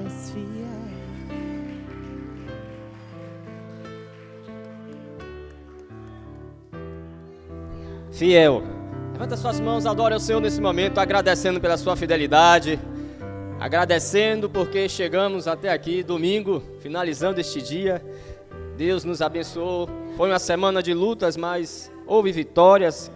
és fiel. Fiel. Levanta suas mãos, adore ao Senhor nesse momento, agradecendo pela sua fidelidade, agradecendo porque chegamos até aqui, domingo, finalizando este dia. Deus nos abençoou, foi uma semana de lutas, mas houve vitórias.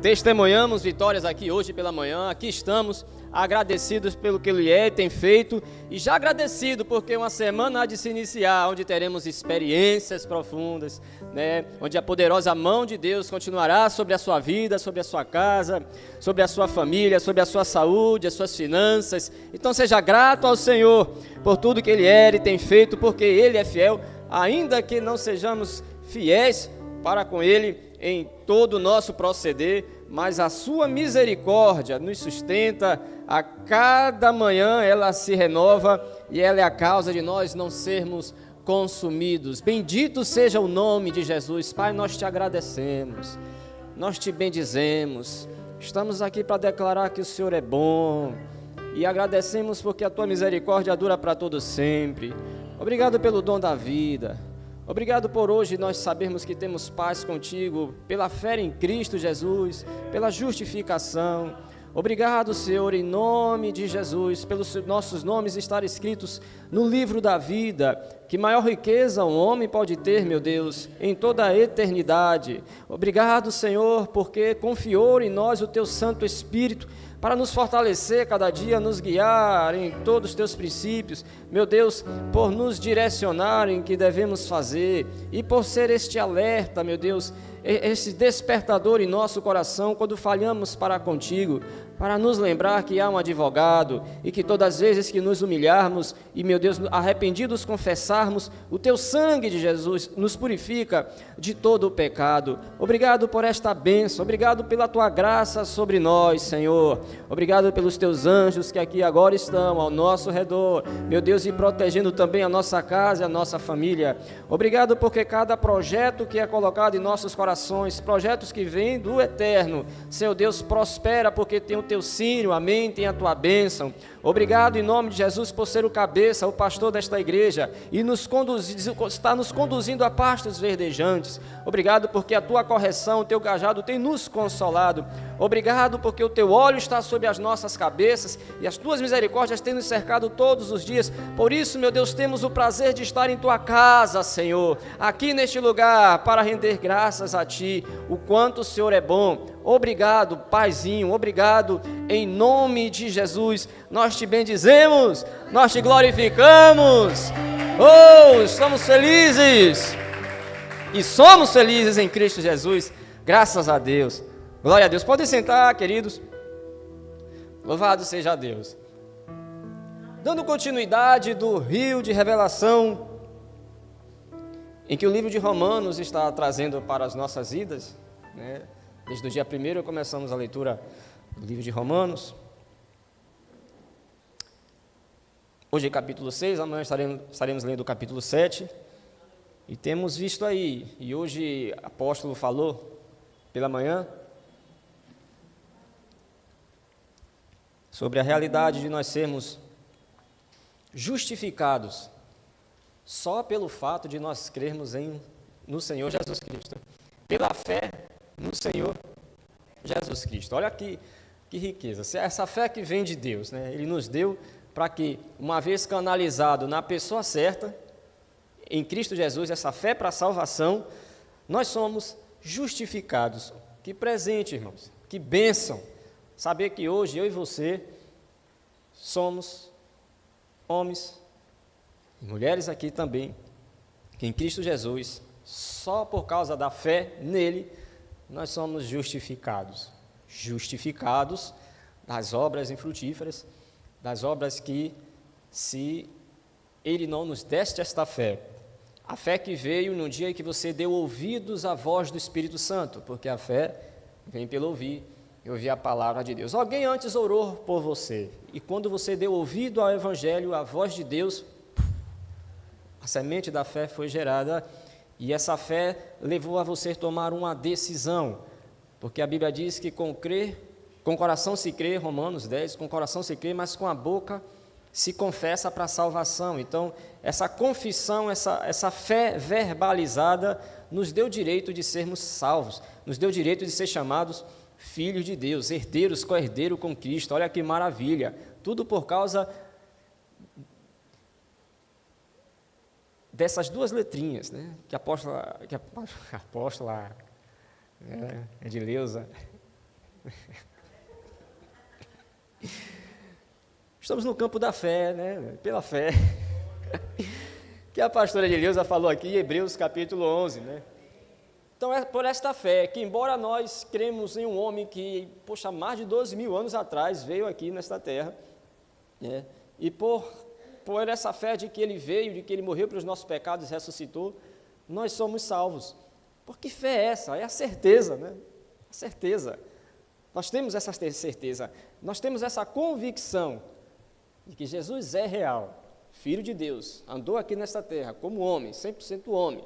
Testemunhamos vitórias aqui hoje pela manhã, aqui estamos agradecidos pelo que Ele é e tem feito, e já agradecido porque uma semana há de se iniciar, onde teremos experiências profundas, né? Onde a poderosa mão de Deus continuará sobre a sua vida, sobre a sua casa, sobre a sua família, sobre a sua saúde, as suas finanças. Então seja grato ao Senhor por tudo que Ele é e tem feito, porque Ele é fiel, ainda que não sejamos fiéis para com Ele em todo o nosso proceder, mas a sua misericórdia nos sustenta, a cada manhã ela se renova e ela é a causa de nós não sermos consumidos. Bendito seja o nome de Jesus. Pai, nós te agradecemos, nós te bendizemos, estamos aqui para declarar que o Senhor é bom e agradecemos porque a tua misericórdia dura para todo sempre. Obrigado pelo dom da vida. Obrigado por hoje nós sabermos que temos paz contigo, pela fé em Cristo Jesus, pela justificação. Obrigado, Senhor, em nome de Jesus, pelos nossos nomes estarem escritos no livro da vida. Que maior riqueza um homem pode ter, meu Deus, em toda a eternidade. Obrigado, Senhor, porque confiou em nós o teu Santo Espírito, para nos fortalecer cada dia, nos guiar em todos os teus princípios, meu Deus, por nos direcionar em que devemos fazer, e por ser este alerta, meu Deus, esse despertador em nosso coração, quando falhamos para contigo, para nos lembrar que há um advogado, e que todas as vezes que nos humilharmos, e meu Deus, arrependidos confessarmos, o teu sangue de Jesus nos purifica de todo o pecado. Obrigado por esta bênção, obrigado pela tua graça sobre nós, Senhor. Obrigado pelos teus anjos que aqui agora estão ao nosso redor, meu Deus, e protegendo também a nossa casa e a nossa família. Obrigado porque cada projeto que é colocado em nossos corações, projetos que vêm do eterno, Senhor Deus, prospera porque tem o teu sírio, amém, tem a tua bênção. Obrigado em nome de Jesus por ser o cabeça, o pastor desta igreja e está nos conduzindo a pastos verdejantes. Obrigado porque a tua correção, o teu cajado tem nos consolado. Obrigado porque o teu óleo está sobre as nossas cabeças e as tuas misericórdias têm nos cercado todos os dias. Por isso, meu Deus, temos o prazer de estar em tua casa, Senhor, aqui neste lugar, para render graças a ti, o quanto o Senhor é bom. Obrigado, Paizinho, obrigado em nome de Jesus. Nós te bendizemos, nós te glorificamos. Oh, estamos felizes e somos felizes em Cristo Jesus, graças a Deus. Glória a Deus. Podem sentar, queridos. Louvado seja Deus. Dando continuidade do rio de revelação em que o livro de Romanos está trazendo para as nossas vidas, né? Desde o dia 1º começamos a leitura do livro de Romanos. Hoje é capítulo 6, amanhã estaremos lendo o capítulo 7. E temos visto aí, e hoje o apóstolo falou pela manhã, sobre a realidade de nós sermos justificados só pelo fato de nós crermos no Senhor Jesus Cristo, pela fé no Senhor Jesus Cristo. Olha que riqueza, essa fé que vem de Deus, né? Ele nos deu para que, uma vez canalizado na pessoa certa, em Cristo Jesus, essa fé para a salvação, nós somos justificados. Que presente, irmãos, que bênção, saber que hoje eu e você somos homens e mulheres aqui também, que em Cristo Jesus, só por causa da fé nele, nós somos justificados das obras infrutíferas, das obras que, se ele não nos deste esta fé, a fé que veio no dia em que você deu ouvidos à voz do Espírito Santo, porque a fé vem pelo ouvir a palavra de Deus. Alguém antes orou por você, e quando você deu ouvido ao Evangelho, à voz de Deus, a semente da fé foi gerada, e essa fé levou a você tomar uma decisão, porque a Bíblia diz que com o coração se crê, Romanos 10, com o coração se crê, mas com a boca se confessa para a salvação. Então, essa confissão, essa fé verbalizada nos deu o direito de sermos salvos, nos deu o direito de ser chamados filhos de Deus, herdeiros, co-herdeiro com Cristo. Olha que maravilha! Tudo por causa dessas duas letrinhas, né? Que a apóstola Edileuza. Estamos no campo da fé, né? Pela fé. Que a pastora Edileuza falou aqui em Hebreus capítulo 11, né? Então é por esta fé que, embora nós cremos em um homem que, poxa, mais de 12 mil anos atrás veio aqui nesta terra, né? E por essa fé de que ele veio, de que ele morreu pelos nossos pecados e ressuscitou, nós somos salvos. Por que fé é essa? É a certeza, né? A certeza. Nós temos essa certeza, nós temos essa convicção de que Jesus é real, Filho de Deus, andou aqui nesta terra como homem, 100% homem,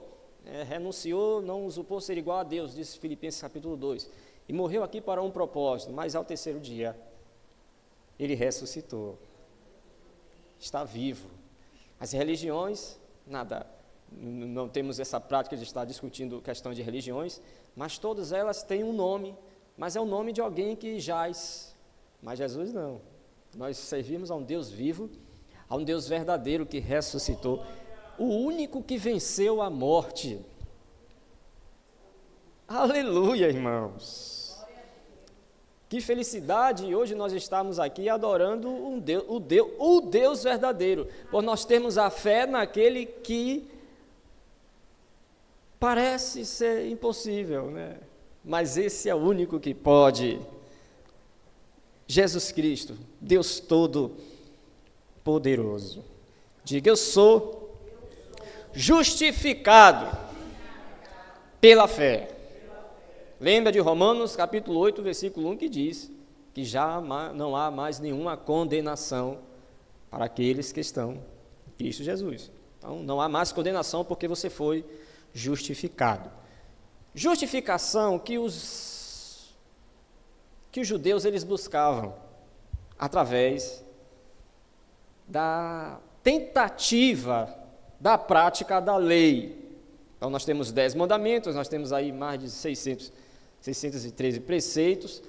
renunciou, não usurpou ser igual a Deus, diz Filipenses capítulo 2, e morreu aqui para um propósito, mas ao terceiro dia, ele ressuscitou, está vivo. As religiões, nada, não temos essa prática de estar discutindo questão de religiões, mas todas elas têm um nome, mas é o nome de alguém que jaz, mas Jesus não. Nós servimos a um Deus vivo, a um Deus verdadeiro que ressuscitou, o único que venceu a morte. Aleluia, irmãos! Que felicidade hoje nós estamos aqui adorando o Deus verdadeiro, por nós termos a fé naquele que parece ser impossível, né? Mas esse é o único que pode. Jesus Cristo, Deus Todo-Poderoso. Diga, eu sou justificado pela fé. Lembra de Romanos capítulo 8, versículo 1, que diz que já não há mais nenhuma condenação para aqueles que estão em Cristo Jesus. Então, não há mais condenação porque você foi justificado. Justificação que os judeus eles buscavam através da tentativa da prática da lei. Então nós temos 10 mandamentos, nós temos aí mais de 613 preceitos,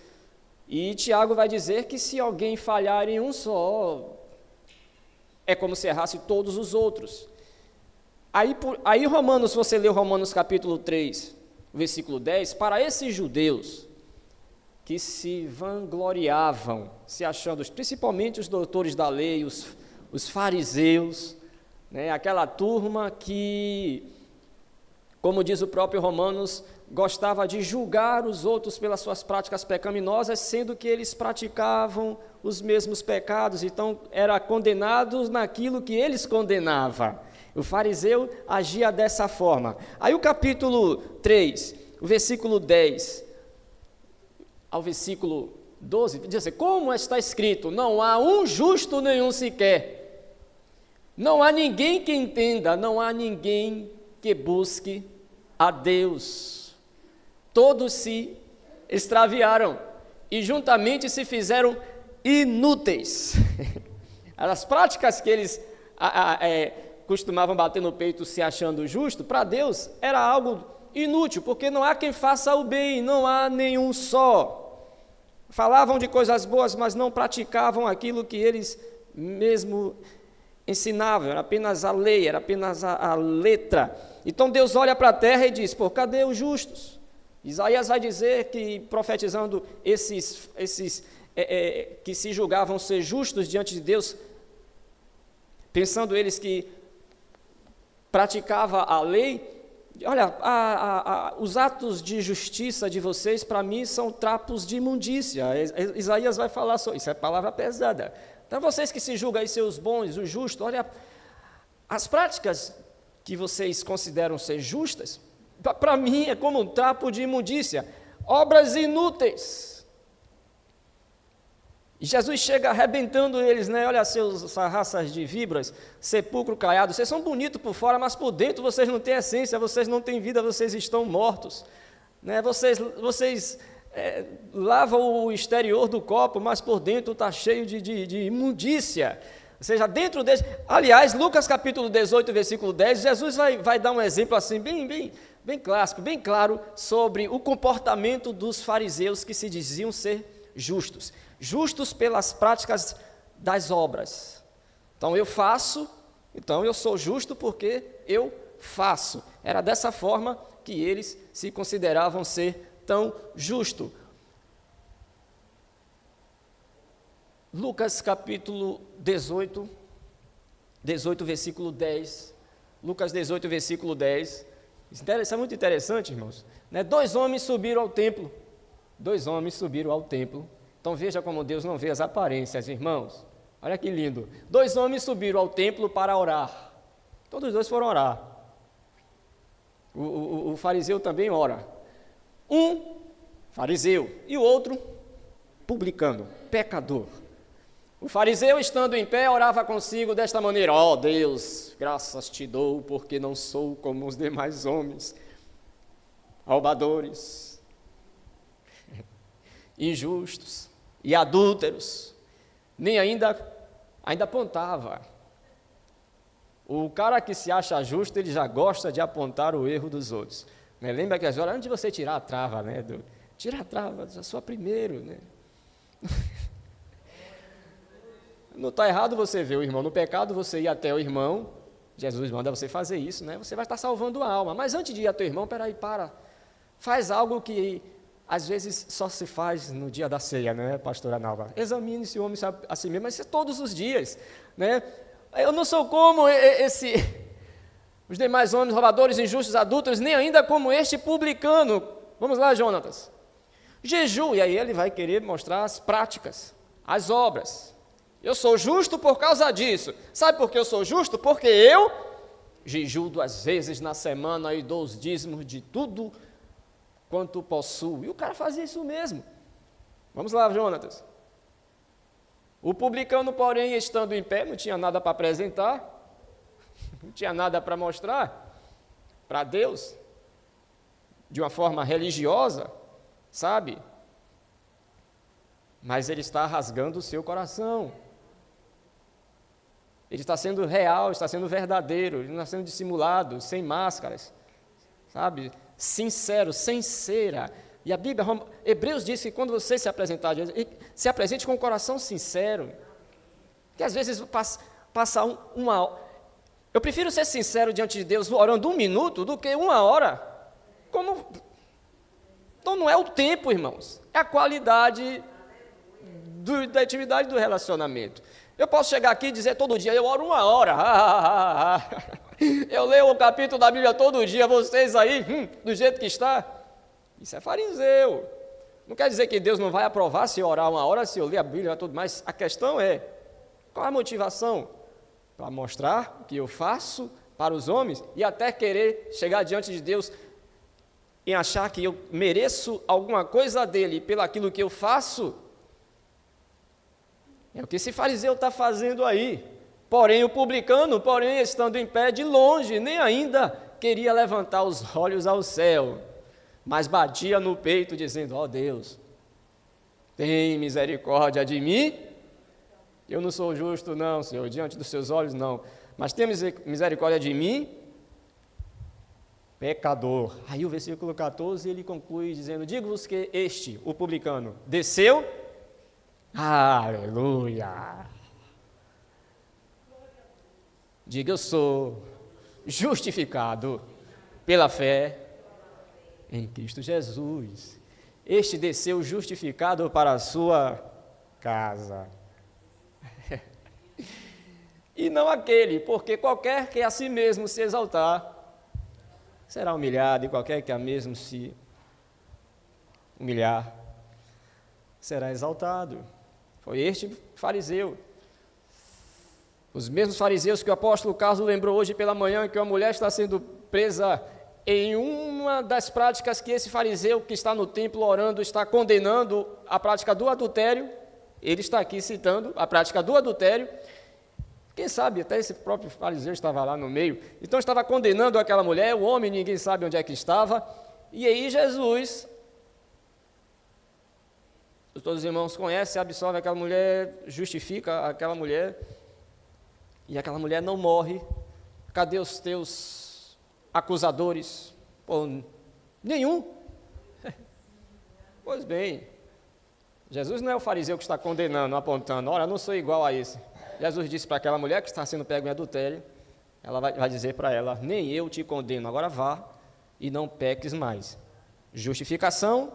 e Tiago vai dizer que se alguém falhar em um só, é como se errasse todos os outros. Aí Romanos, se você ler Romanos capítulo 3, versículo 10, para esses judeus que se vangloriavam, se achando, principalmente os doutores da lei, os fariseus, né, aquela turma que, como diz o próprio Romanos, gostava de julgar os outros pelas suas práticas pecaminosas, sendo que eles praticavam os mesmos pecados, então era condenados naquilo que eles condenavam. O fariseu agia dessa forma. Aí o capítulo 3, o versículo 10 ao versículo 12, diz assim, como está escrito, não há um justo nenhum sequer, não há ninguém que entenda, não há ninguém que busque a Deus, todos se extraviaram e juntamente se fizeram inúteis. As práticas que eles costumavam bater no peito se achando justo, para Deus era algo inútil, porque não há quem faça o bem, não há nenhum só. Falavam de coisas boas, mas não praticavam aquilo que eles mesmo ensinavam, era apenas a lei, era apenas a letra. Então Deus olha para a terra e diz, pô, cadê os justos? Isaías vai dizer que, profetizando esses que se julgavam ser justos diante de Deus, pensando eles que praticava a lei, olha, os atos de justiça de vocês, para mim, são trapos de imundícia. Isaías vai falar sobre isso, é palavra pesada. Então, vocês que se julgam aí ser os bons, os justos, olha, as práticas que vocês consideram ser justas, para mim é como um trapo de imundícia, obras inúteis. E Jesus chega arrebentando eles, né? Olha seus raças de víboras, sepulcro caiado, vocês são bonitos por fora, mas por dentro vocês não têm essência, vocês não têm vida, vocês estão mortos, né? Vocês lavam o exterior do copo, mas por dentro está cheio de imundícia. Ou seja, dentro desse... Aliás, Lucas capítulo 18, versículo 10, Jesus vai dar um exemplo assim, bem clássico, bem claro, sobre o comportamento dos fariseus que se diziam ser justos. Justos pelas práticas das obras. Então eu faço, então eu sou justo porque eu faço. Era dessa forma que eles se consideravam ser tão justos. Lucas capítulo 18, versículo 10. Lucas 18, versículo 10. Isso é muito interessante, irmãos. Né? Dois homens subiram ao templo. Então veja como Deus não vê as aparências, irmãos. Olha que lindo. Dois homens subiram ao templo para orar. Todos os dois foram orar. O fariseu também ora. Um fariseu e o outro publicano, pecador. O fariseu, estando em pé, orava consigo desta maneira: ó Deus, graças te dou, porque não sou como os demais homens, roubadores, injustos e adúlteros. Nem ainda apontava. O cara que se acha justo, ele já gosta de apontar o erro dos outros. Né? Lembra que às vezes, antes de você tirar a trava, né? Tira a trava, só primeiro, né? Não está errado você ver o irmão no pecado, você ir até o irmão, Jesus manda você fazer isso, né? Você vai estar salvando a alma. Mas antes de ir até o irmão, faz algo que às vezes só se faz no dia da ceia, né, pastora Nalva? Examine se o homem a si mesmo, mas isso é todos os dias, né? Eu não sou como os demais homens, roubadores, injustos, adúlteros, nem ainda como este publicano. Vamos lá, Jonatas. Jejum, e aí ele vai querer mostrar as práticas, as obras. Eu sou justo por causa disso. Sabe por que eu sou justo? Porque eu jejuo 2 vezes na semana e dou os dízimos de tudo quanto possuo. E o cara fazia isso mesmo. Vamos lá, Jonatas. O publicano, porém, estando em pé, não tinha nada para apresentar, não tinha nada para mostrar para Deus, de uma forma religiosa, sabe? Mas ele está rasgando o seu coração. Ele está sendo real, está sendo verdadeiro, ele não está sendo dissimulado, sem máscaras, sabe? Sincero, sem cera. E a Bíblia, Hebreus diz que quando você se apresentar a Deus, se apresente com um coração sincero. Que às vezes passa uma... Eu prefiro ser sincero diante de Deus orando 1 minuto do que 1 hora. Então não é o tempo, irmãos, é a qualidade da intimidade do relacionamento. Eu posso chegar aqui e dizer todo dia, eu oro 1 hora, eu leio o capítulo da Bíblia todo dia, vocês aí, do jeito que está, isso é fariseu. Não quer dizer que Deus não vai aprovar se eu orar 1 hora, se eu ler a Bíblia e tudo mais. A questão é, qual a motivação? Para mostrar o que eu faço para os homens e até querer chegar diante de Deus e achar que eu mereço alguma coisa dele pelo aquilo que eu faço. É o que esse fariseu está fazendo aí. Porém, o publicano, estando em pé de longe, nem ainda queria levantar os olhos ao céu, mas batia no peito, dizendo: ó Deus, tem misericórdia de mim. Eu não sou justo, não, Senhor, diante dos seus olhos, não. Mas tem misericórdia de mim, pecador. Aí o versículo 14, ele conclui dizendo: digo-vos que este, o publicano, desceu. Aleluia! Diga: eu sou justificado pela fé em Cristo Jesus. Este desceu justificado para a sua casa. E não aquele, porque qualquer que a si mesmo se exaltar será humilhado, e qualquer que a mesmo se humilhar será exaltado. Foi este fariseu. Os mesmos fariseus que o apóstolo Carlos lembrou hoje pela manhã, que uma mulher está sendo presa em uma das práticas que esse fariseu que está no templo orando está condenando, a prática do adultério. Ele está aqui citando a prática do adultério. Quem sabe até esse próprio fariseu estava lá no meio. Então estava condenando aquela mulher, o homem ninguém sabe onde é que estava. E aí Jesus, todos os irmãos conhecem, absolve aquela mulher, justifica aquela mulher. E aquela mulher não morre. Cadê os teus acusadores? Pô, nenhum. Pois bem, Jesus não é o fariseu que está condenando, apontando, olha, eu não sou igual a esse. Jesus disse para aquela mulher que está sendo pega em adultério, ela vai dizer para ela, nem eu te condeno, agora vá e não peques mais. Justificação,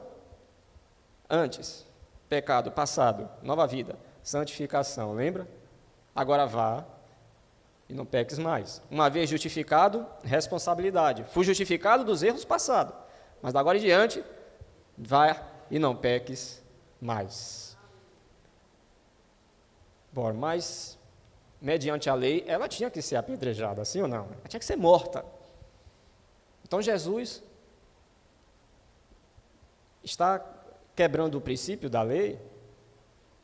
antes, pecado, passado, nova vida, santificação, lembra? Agora vá e não peques mais. Uma vez justificado, responsabilidade. Fui justificado dos erros passados, mas da agora em diante, vá e não peques mais. Bom, mas, mediante a lei, ela tinha que ser apedrejada, sim ou não? Ela tinha que ser morta. Então, Jesus está quebrando o princípio da lei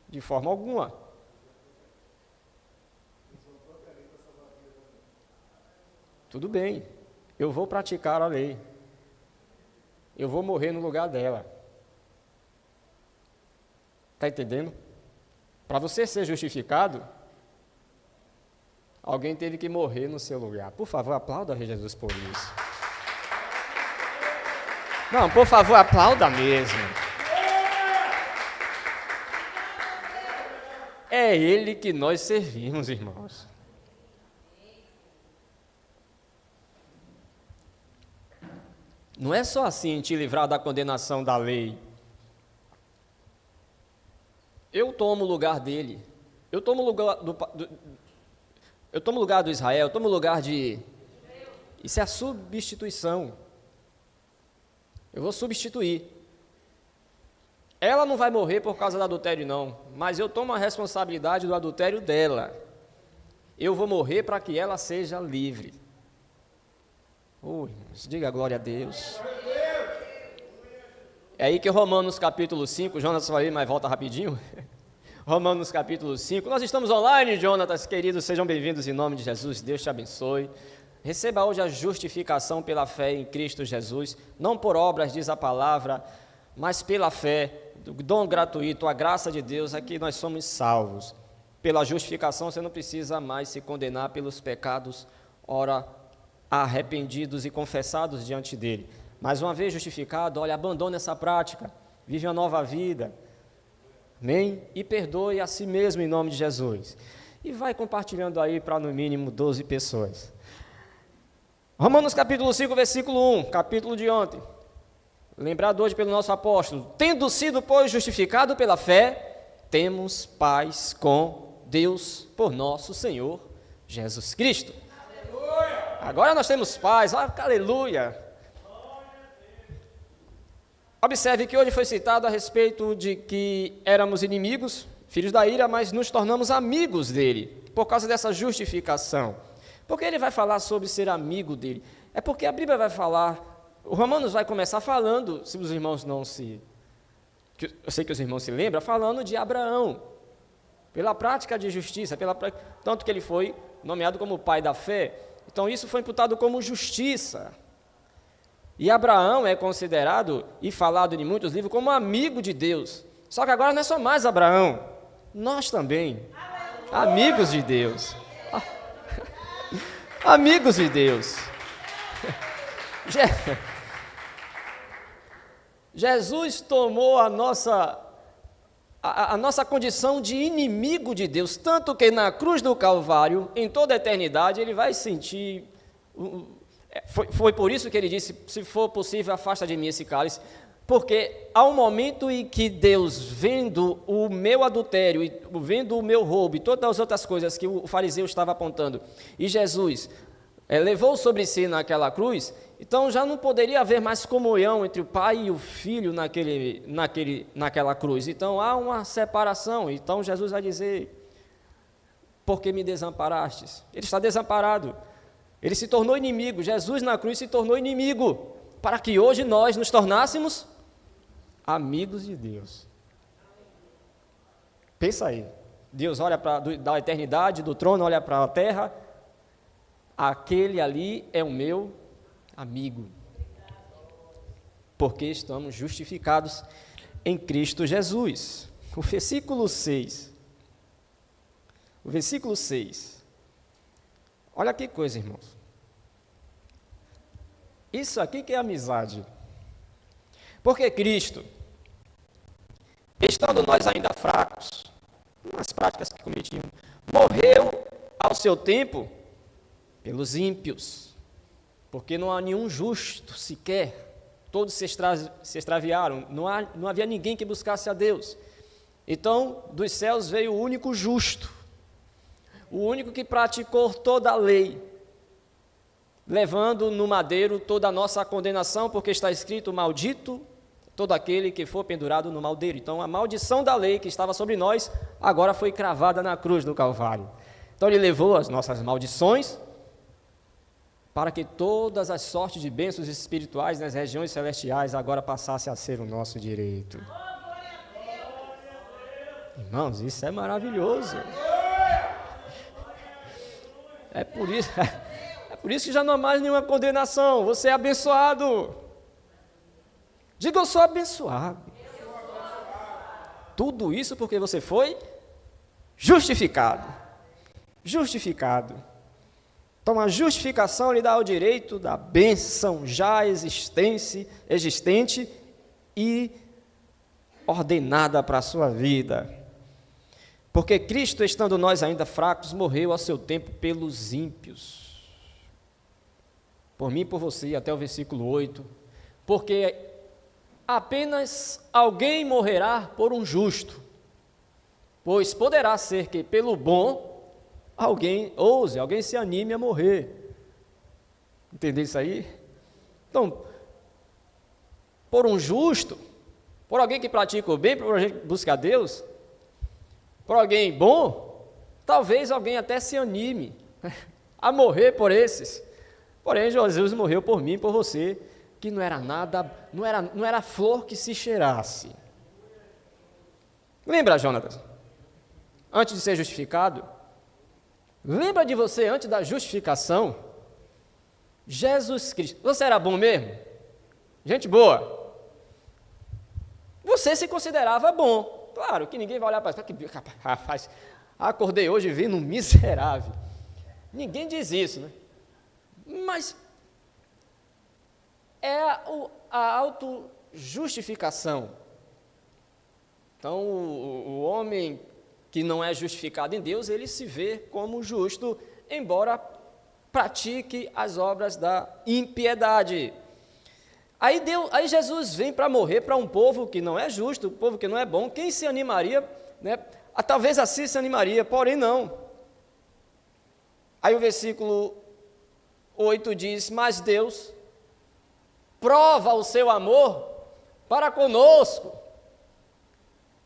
de forma alguma. Tudo bem, eu vou praticar a lei. Eu vou morrer no lugar dela. Está entendendo? Para você ser justificado, alguém teve que morrer no seu lugar. Por favor, aplauda a Jesus por isso. Não, por favor, aplauda mesmo. É Ele que nós servimos, irmãos. Não é só assim te livrar da condenação da lei. Eu tomo o lugar dele. Eu tomo o lugar do Israel, eu tomo o lugar de... Isso é a substituição. Eu vou substituir. Ela não vai morrer por causa do adultério, não. Mas eu tomo a responsabilidade do adultério dela. Eu vou morrer para que ela seja livre. Irmãos, diga glória a Deus. É aí que Romanos capítulo 5, Jonas falei, mas volta rapidinho. Romanos capítulo 5, nós estamos online, Jonatas, queridos, sejam bem-vindos em nome de Jesus, Deus te abençoe. Receba hoje a justificação pela fé em Cristo Jesus, não por obras, diz a palavra, mas pela fé, do dom gratuito, a graça de Deus, aqui nós somos salvos. Pela justificação você não precisa mais se condenar pelos pecados, ora arrependidos e confessados diante dele. Mas uma vez justificado, olha, abandone essa prática, vive uma nova vida, amém? E perdoe a si mesmo em nome de Jesus. E vai compartilhando aí para no mínimo 12 pessoas. Romanos capítulo 5, versículo 1, capítulo de ontem. Lembrado hoje pelo nosso apóstolo. Tendo sido, pois, justificado pela fé, temos paz com Deus por nosso Senhor Jesus Cristo. Aleluia! Agora nós temos paz, aleluia! Observe que hoje foi citado a respeito de que éramos inimigos, filhos da ira, mas nos tornamos amigos dele, por causa dessa justificação. Por que ele vai falar sobre ser amigo dele? É porque a Bíblia vai falar, o Romanos vai começar falando, se os irmãos não se... Eu sei que os irmãos se lembram, falando de Abraão, pela prática de justiça, tanto que ele foi nomeado como pai da fé, então isso foi imputado como justiça. E Abraão é considerado e falado em muitos livros como amigo de Deus. Só que agora não é só mais Abraão, nós também, amigos de Deus. Amigos de Deus. Jesus tomou a nossa condição de inimigo de Deus, tanto que na cruz do Calvário, em toda a eternidade, ele vai sentir... Foi por isso que ele disse, se for possível, afasta de mim esse cálice, porque há um momento em que Deus, vendo o meu adultério, vendo o meu roubo e todas as outras coisas que o fariseu estava apontando, e Jesus levou sobre si naquela cruz, então já não poderia haver mais comunhão entre o pai e o filho naquela cruz, então há uma separação. Então Jesus vai dizer, por que me desamparastes? Ele está desamparado. Ele se tornou inimigo, Jesus na cruz se tornou inimigo, para que hoje nós nos tornássemos amigos de Deus. Pensa aí, Deus olha da eternidade, do trono, olha para a terra, aquele ali é o meu amigo, porque estamos justificados em Cristo Jesus. O versículo 6, Olha que coisa, irmãos. Isso aqui que é amizade. Porque Cristo, estando nós ainda fracos, nas práticas que cometíamos, morreu ao seu tempo pelos ímpios, porque não há nenhum justo sequer, todos se extraviaram, não havia ninguém que buscasse a Deus. Então, dos céus veio o único justo, o único que praticou toda a lei, levando no madeiro toda a nossa condenação, porque está escrito: maldito todo aquele que for pendurado no madeiro. Então, a maldição da lei que estava sobre nós, agora foi cravada na cruz do Calvário. Então, ele levou as nossas maldições, para que todas as sortes de bênçãos espirituais nas regiões celestiais agora passassem a ser o nosso direito. Irmãos, isso é maravilhoso. É por isso que já não há mais nenhuma condenação. Você é abençoado. Diga: eu sou abençoado. Tudo isso porque você foi justificado. Justificado. Então, a justificação lhe dá o direito da bênção já existente e ordenada para a sua vida. Porque Cristo, estando nós ainda fracos, morreu ao seu tempo pelos ímpios. Por mim e por você, até o versículo 8. Porque apenas alguém morrerá por um justo, pois poderá ser que pelo bom alguém se anime a morrer. Entendeu isso aí? Então, por um justo, por alguém que pratica o bem, por alguém que busca a Deus, por alguém bom, talvez alguém até se anime a morrer por esses. Porém, Jesus morreu por mim e por você, que não era nada, não era flor que se cheirasse. Lembra, Jonatas? Antes de ser justificado, lembra de você antes da justificação? Jesus Cristo, você era bom mesmo? Gente boa. Você se considerava bom. Claro que ninguém vai olhar para que rapaz, acordei hoje vendo um miserável. Ninguém diz isso, né? Mas é a autojustificação. Então, o homem que não é justificado em Deus, ele se vê como justo, embora pratique as obras da impiedade. Aí Jesus vem para morrer para um povo que não é justo, um povo que não é bom. Quem se animaria, né? Talvez assim se animaria, porém não. Aí o versículo 8 diz: mas Deus prova o seu amor para conosco,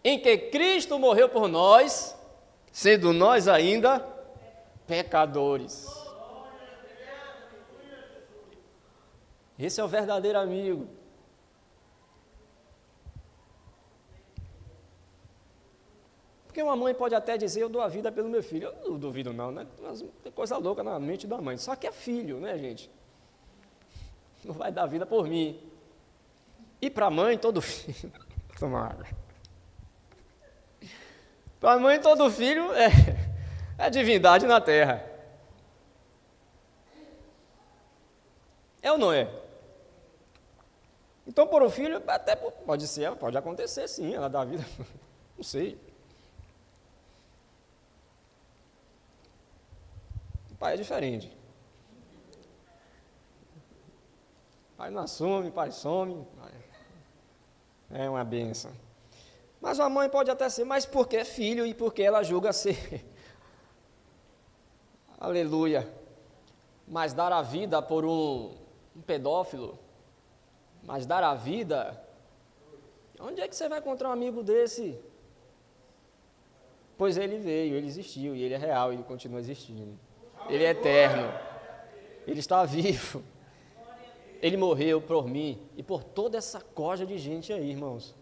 em que Cristo morreu por nós, sendo nós ainda pecadores. Esse é o verdadeiro amigo. Porque uma mãe pode até dizer: eu dou a vida pelo meu filho. Eu não duvido não, né? Tem coisa louca na mente da mãe. Só que é filho, né, gente? Não vai dar vida por mim. E para a mãe, todo filho... Toma água. Para a mãe, todo filho é divindade na terra. É ou não é? Então, por um filho, até pode acontecer sim, ela dá vida, não sei. O pai é diferente. Pai não assume, pai some. É uma bênção. Mas a mãe pode até ser, mas porque é filho e porque ela julga ser. Aleluia. Mas dar a vida por um pedófilo, mas dar a vida, onde é que você vai encontrar um amigo desse? Pois ele veio, ele existiu, e ele é real, ele continua existindo. Ele é eterno, ele está vivo. Ele morreu por mim e por toda essa corja de gente aí, irmãos.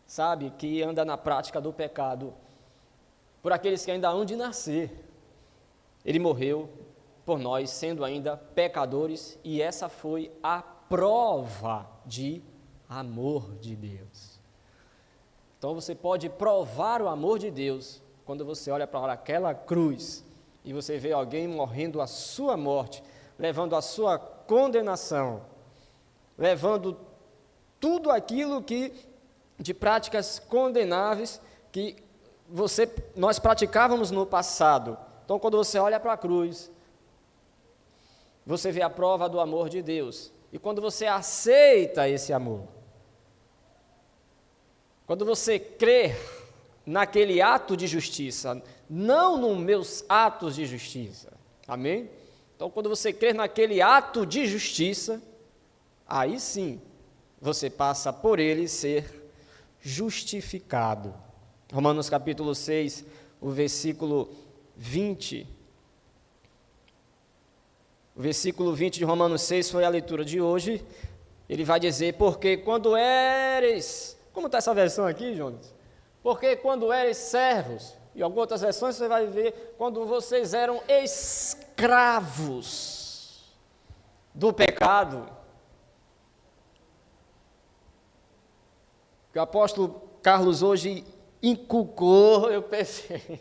Sabe, que anda na prática do pecado, por aqueles que ainda hão de nascer. Ele morreu por nós, sendo ainda pecadores, e essa foi a prova de amor de Deus. Então você pode provar o amor de Deus quando você olha para aquela cruz, e você vê alguém morrendo a sua morte, levando a sua condenação, levando tudo aquilo que de práticas condenáveis que nós praticávamos no passado. Então, quando você olha para a cruz, você vê a prova do amor de Deus. E quando você aceita esse amor, quando você crê naquele ato de justiça, não nos meus atos de justiça, amém? Então, quando você crê naquele ato de justiça, aí sim, você passa por ele ser justificado. Romanos capítulo 6, o versículo 20. O versículo 20 de Romanos 6 foi a leitura de hoje. Ele vai dizer, porque quando eres... Como está essa versão aqui, Jonas? Porque quando eres servos, e algumas outras versões você vai ver, quando vocês eram escravos do pecado. O apóstolo Carlos hoje inculcou, eu pensei,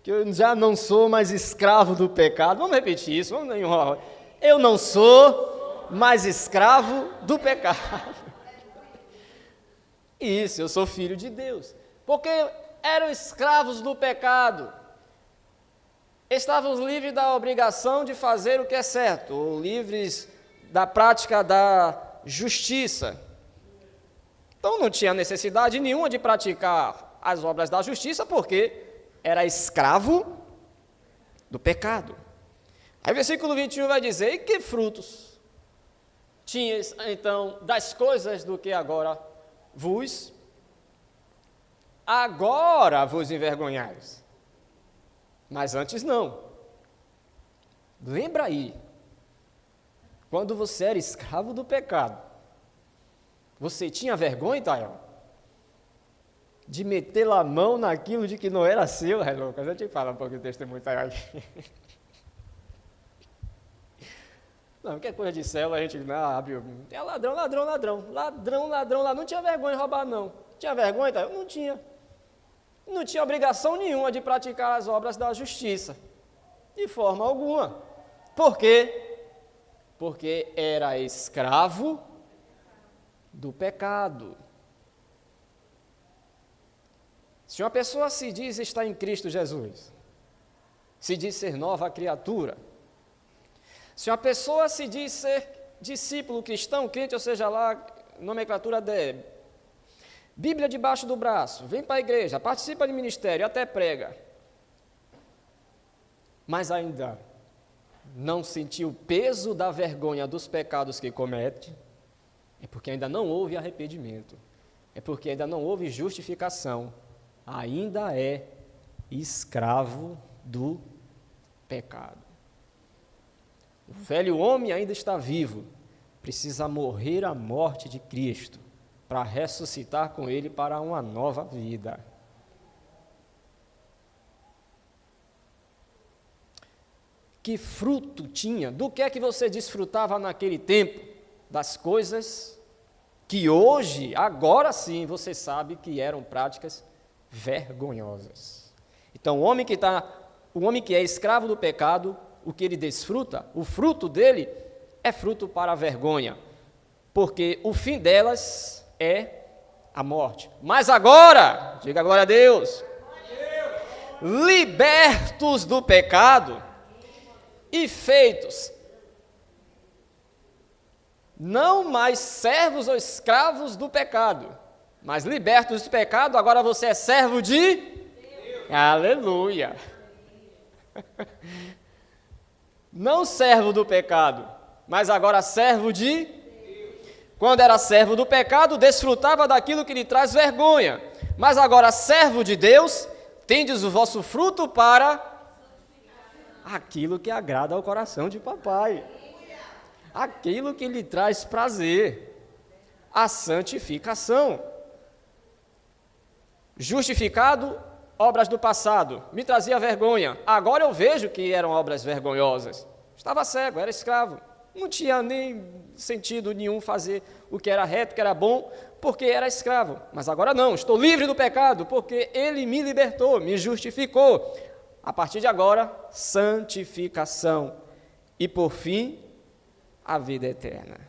que eu já não sou mais escravo do pecado. Vamos repetir isso, vamos enrolar. Eu não sou mais escravo do pecado. Isso, eu sou filho de Deus. Porque eram escravos do pecado. Estávamos livres da obrigação de fazer o que é certo, ou livres da prática da justiça. Então não tinha necessidade nenhuma de praticar as obras da justiça, porque era escravo do pecado. Aí o versículo 21 vai dizer, e que frutos tinhas então das coisas do que agora vos envergonhais. Mas antes não. Lembra aí, quando você era escravo do pecado, você tinha vergonha, Tael, de meter a mão naquilo de que não era seu, Lucas? Eu te falo um pouco do testemunho, Tael, aqui. Não, qualquer coisa de céu, a gente abre. É ladrão, não tinha vergonha de roubar, não. Tinha vergonha, Tael? Não tinha. Não tinha obrigação nenhuma de praticar as obras da justiça, de forma alguma. Por quê? Porque era escravo do pecado. Se uma pessoa se diz estar em Cristo Jesus, se diz ser nova criatura, se uma pessoa se diz ser discípulo cristão, crente, ou seja lá, nomenclatura de Bíblia debaixo do braço, vem para a igreja, participa de ministério, até prega, mas ainda não sentiu o peso da vergonha dos pecados que comete, é porque ainda não houve arrependimento, é porque ainda não houve justificação, ainda é escravo do pecado. O velho homem ainda está vivo, precisa morrer a morte de Cristo, para ressuscitar com ele para uma nova vida. Que fruto tinha? Do que é que você desfrutava naquele tempo? Das coisas que hoje, agora sim, você sabe que eram práticas vergonhosas. Então, o homem que é escravo do pecado, o que ele desfruta, o fruto dele é fruto para a vergonha, porque o fim delas é a morte. Mas agora, diga glória a Deus, libertos do pecado e feitos não mais servos ou escravos do pecado, mas libertos do pecado, agora você é servo de Deus. Aleluia. Não servo do pecado, mas agora servo de Deus. Quando era servo do pecado, desfrutava daquilo que lhe traz vergonha, mas agora servo de Deus, tendes o vosso fruto para aquilo que agrada ao coração de papai, aquilo que lhe traz prazer, a santificação. Justificado, obras do passado, me trazia vergonha, agora eu vejo que eram obras vergonhosas. Estava cego, era escravo, não tinha nem sentido nenhum fazer o que era reto, o que era bom, porque era escravo. Mas agora não, estou livre do pecado, porque ele me libertou, me justificou. a partir de agora, santificação. E por fim, a vida eterna.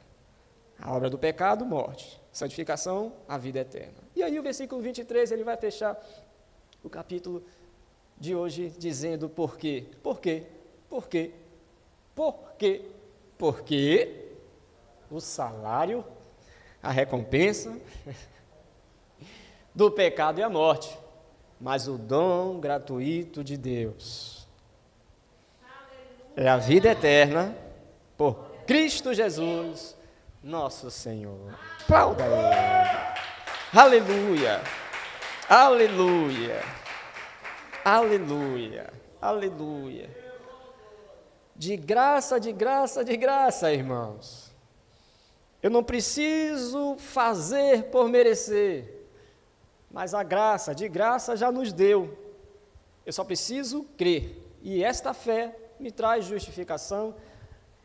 A obra do pecado, morte. Santificação, a vida eterna. E aí o versículo 23, ele vai fechar o capítulo de hoje dizendo por quê. Por quê? Por quê? Por quê? Porque o salário, a recompensa do pecado é a morte, mas o dom gratuito de Deus é a vida eterna por Cristo Jesus, nosso Senhor. Aplauda Ele. Aleluia, aleluia, aleluia, aleluia. De graça, de graça, de graça, irmãos. Eu não preciso fazer por merecer, mas a graça, de graça, já nos deu. Eu só preciso crer. E esta fé me traz justificação,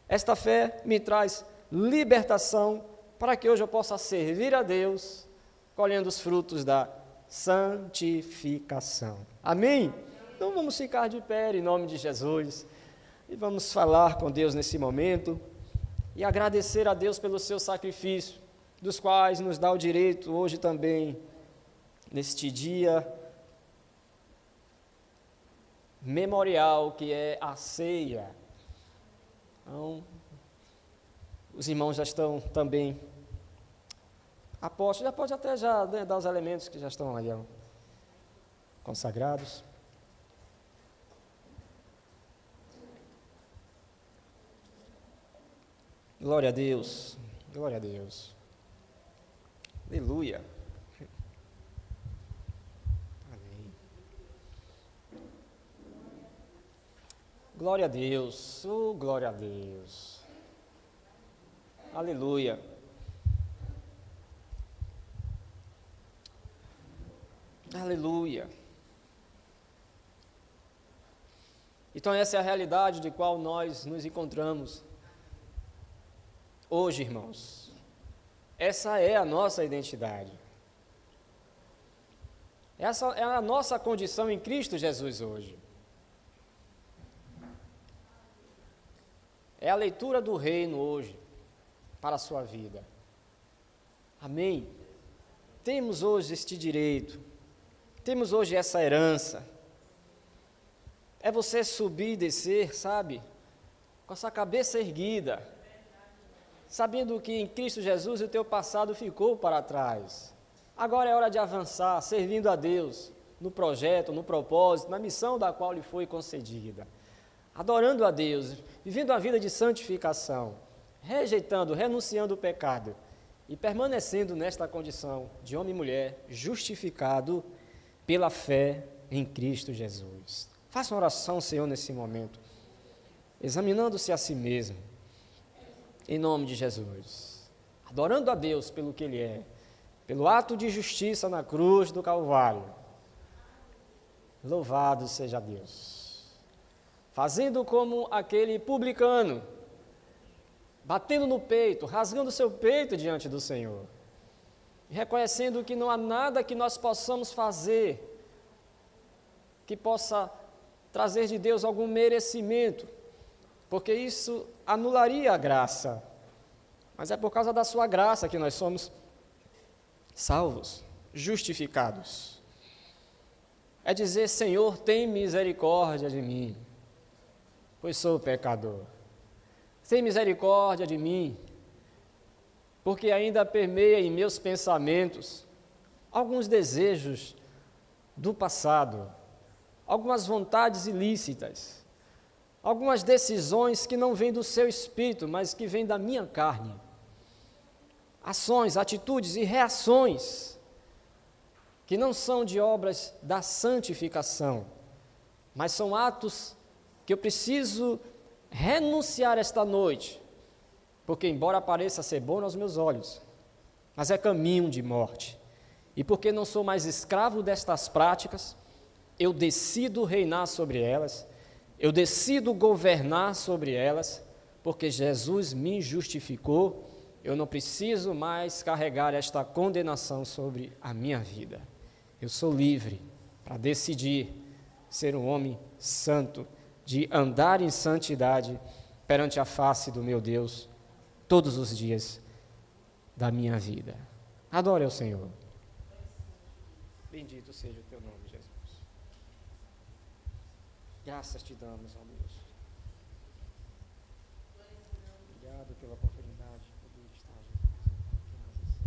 esta fé me traz libertação, para que hoje eu possa servir a Deus, colhendo os frutos da santificação. Amém? Então vamos ficar de pé em nome de Jesus, e vamos falar com Deus nesse momento, e agradecer a Deus pelo seu sacrifício, dos quais nos dá o direito hoje também, neste dia memorial que é a ceia. Então, os irmãos já estão também a posto, já pode até dar os elementos que já estão aí consagrados. Glória a Deus, glória a Deus, aleluia. Amém. Glória a Deus, glória a Deus, aleluia. Aleluia. Então essa é a realidade de qual nós nos encontramos hoje, irmãos. Essa é a nossa identidade. Essa é a nossa condição em Cristo Jesus hoje. É a leitura do reino hoje para a sua vida. Amém? Temos hoje este direito. Temos hoje essa herança. É você subir e descer, sabe? Com essa cabeça erguida, sabendo que em Cristo Jesus o teu passado ficou para trás. Agora é hora de avançar, servindo a Deus, no projeto, no propósito, na missão da qual lhe foi concedida. Adorando a Deus, vivendo a vida de santificação, rejeitando, renunciando o pecado e permanecendo nesta condição de homem e mulher justificado pela fé em Cristo Jesus. Faça uma oração, Senhor, nesse momento, examinando-se a si mesmo, em nome de Jesus, adorando a Deus pelo que Ele é, pelo ato de justiça na cruz do Calvário. Louvado seja Deus. Fazendo como aquele publicano, batendo no peito, rasgando seu peito diante do Senhor, reconhecendo que não há nada que nós possamos fazer que possa trazer de Deus algum merecimento, porque isso anularia a graça, mas é por causa da sua graça que nós somos salvos, justificados. É dizer: Senhor, tem misericórdia de mim, pois sou pecador. Tem misericórdia de mim, porque ainda permeia em meus pensamentos alguns desejos do passado, algumas vontades ilícitas, algumas decisões que não vêm do seu espírito, mas que vêm da minha carne. Ações, atitudes e reações que não são de obras da santificação, mas são atos que eu preciso renunciar esta noite, porque embora pareça ser bom aos meus olhos, mas é caminho de morte. E porque não sou mais escravo destas práticas, eu decido reinar sobre elas, eu decido governar sobre elas, porque Jesus me justificou, eu não preciso mais carregar esta condenação sobre a minha vida. Eu sou livre para decidir ser um homem santo, de andar em santidade perante a face do meu Deus todos os dias da minha vida. Adore ao Senhor. Bendito seja o teu nome, Jesus. Graças te damos, ó Deus. Obrigado pela oportunidade de poder estar aqui, Senhor.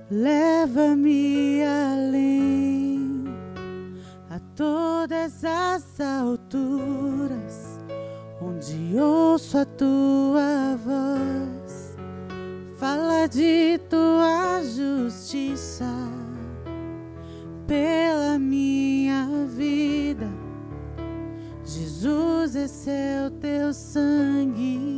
Leva-me além, a todas as alturas, onde ouço a tua voz, fala de tua justiça pela minha vida. Jesus, esse é o teu sangue.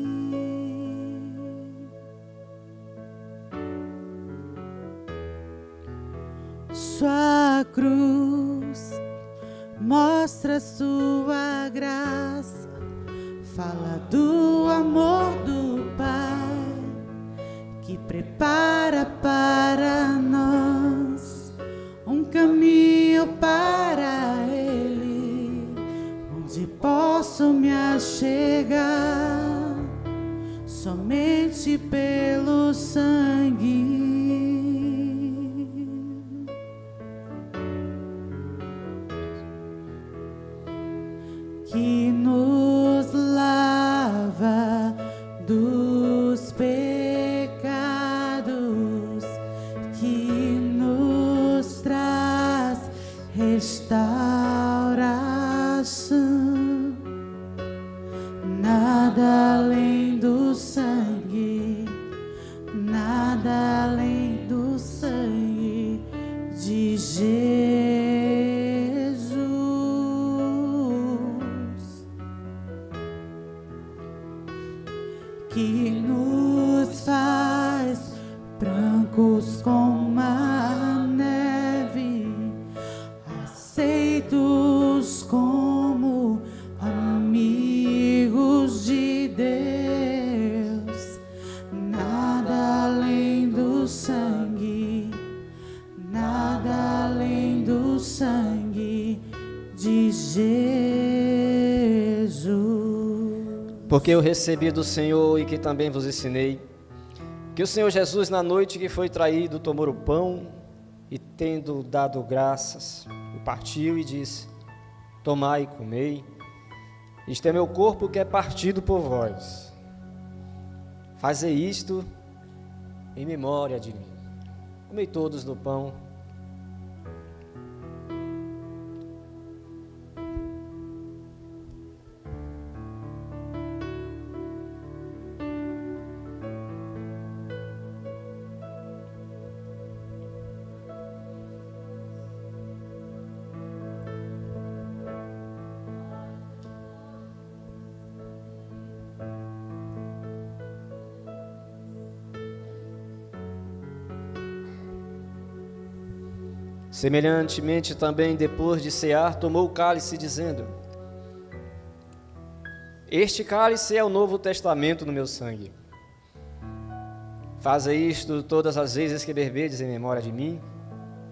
Sua cruz mostra sua graça, fala do amor do Pai que prepara para nós um caminho para Ele, onde posso me achegar somente pelo sangue. Que nos lava dos pecados, que nos traz restauração. Nada além do sangue, nada além do sangue de Jesus. Que nos faz brancos como a neve, aceitos como amigos de Deus. Nada além do sangue, nada além do sangue de Jesus. Porque eu recebi do Senhor e que também vos ensinei, que o Senhor Jesus, na noite que foi traído, tomou o pão e, tendo dado graças, o partiu e disse: tomai e comei, isto é meu corpo que é partido por vós. Fazei isto em memória de mim. Comei todos do pão. Semelhantemente também, depois de cear, tomou o cálice, dizendo: este cálice é o novo testamento no meu sangue. Fazei isto todas as vezes que beberdes em memória de mim,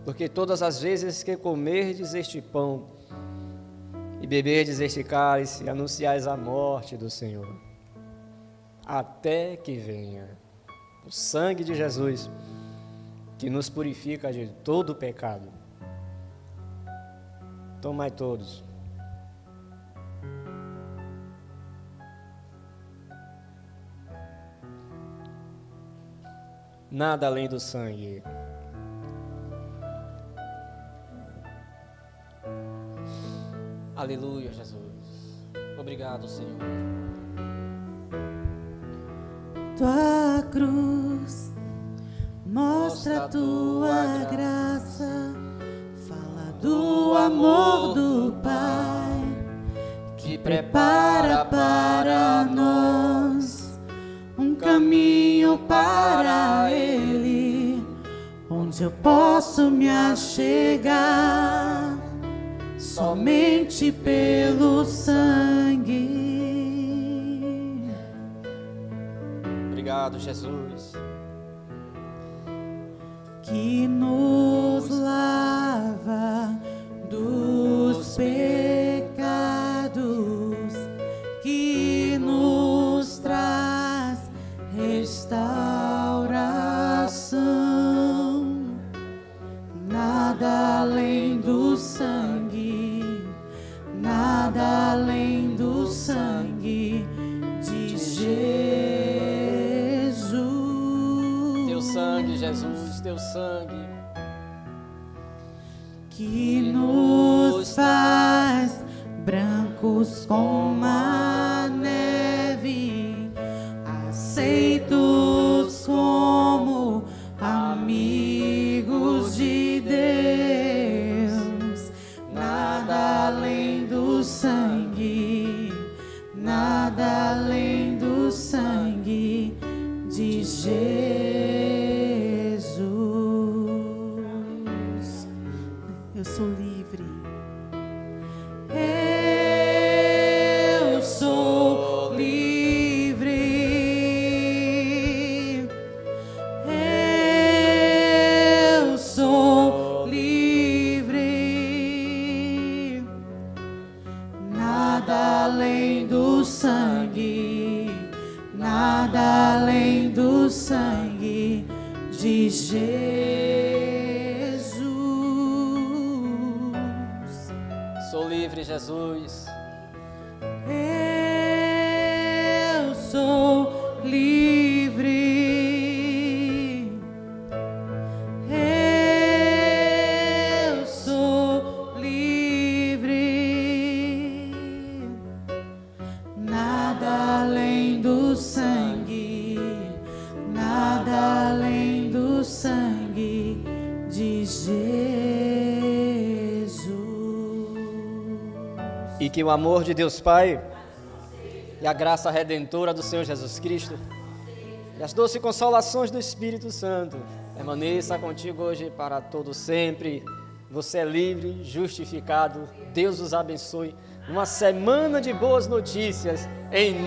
porque todas as vezes que comerdes este pão e beberdes este cálice, anunciais a morte do Senhor, até que venha. O sangue de Jesus, que nos purifica de todo o pecado. Tomai todos. Nada além do sangue. Aleluia, Jesus. Obrigado, Senhor. tua cruz, mostra a tua graça, fala do amor do Pai, que prepara para nós um caminho para Ele, onde eu posso me achegar somente pelo sangue. Obrigado, Jesus. Que nos lava dos pecados, que nos traz restauração. Nada além do sangue, nada além do sangue de Jesus. Teu sangue, Jesus, teu sangue. Que nos faz brancos como a neve, aceitos como amigos de Deus. Nada além do sangue, nada além do sangue de Jesus. Eu sou livre. Eu sou livre. Eu sou livre. Nada além do sangue, nada além do sangue de Jesus. Sou livre, Jesus. Eu sou livre. Eu sou livre. Nada além do sangue, nada além do sangue de Jesus. E que o amor de Deus Pai e a graça redentora do Senhor Jesus Cristo e as doces consolações do Espírito Santo permaneça contigo hoje e para todo sempre. Você é livre, justificado. Deus os abençoe. Uma semana de boas notícias em nome